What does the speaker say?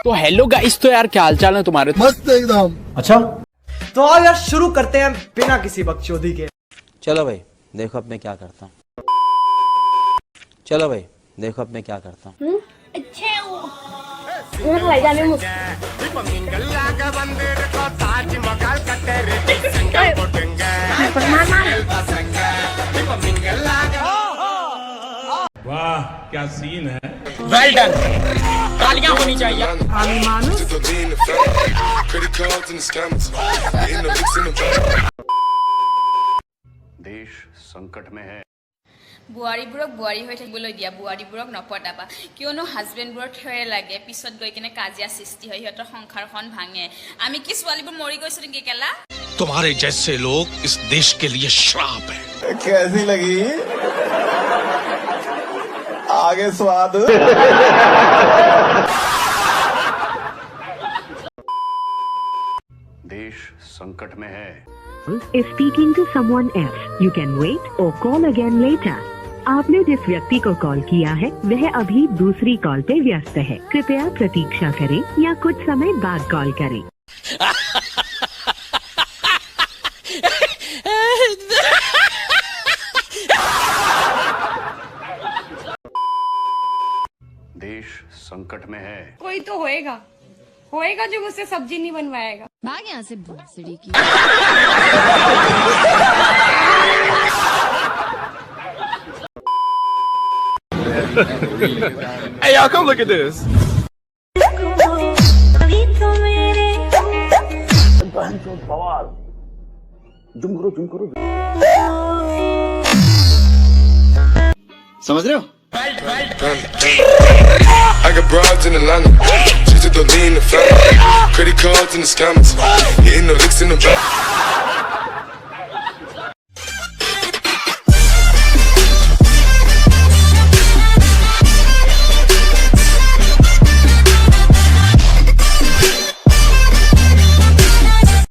तो hello guys, तो यार क्या हालचाल है तुम्हारे? मस्त एकदम। अच्छा तो आओ यार शुरू करते हैं बिना किसी बकचोदी के। चलो भाई देखो अब मैं क्या करता हूँ। चलो भाई देखो अब मैं क्या करता हूँ। वाह क्या सीन है। वेल डन, तालियां होनी चाहिए। देश संकट में है। বুয়াৰীবোৰক বুয়াৰী হৈ থাকিবলৈ দিয়া, বুয়াৰীবোৰক নপটাবা, কিয়নো হাজবেণ্ডবোৰৰ থৈ লাগে, পিছত গৈ কিনে কাজিয়া সৃষ্টি হয়, সিহঁতৰ সংসাৰখন ভাঙে। আমি কি ছোৱালীবোৰ মৰি গৈছো নেকি কেলা? तुम्हारे जैसे लोग इस देश के लिए श्राप है। कैसी लगी? आगे स्वाद। देश संकट में है। is speaking to someone else. You can wait or call again later. आपने जिस व्यक्ति को कॉल किया है वह अभी दूसरी कॉल पे व्यस्त है। कृपया प्रतीक्षा करें या कुछ समय बाद कॉल करें। देश संकट में है। कोई तो होएगा जो मुझसे सब्जी नहीं बनवाएगा। भाग यहाँ से भोसड़ी की। Hey y'all, come look at this. समझ रहे हो? I got broads in Atlanta, just to lean the family. Credit cards and the scammers, hitting the licks in the back.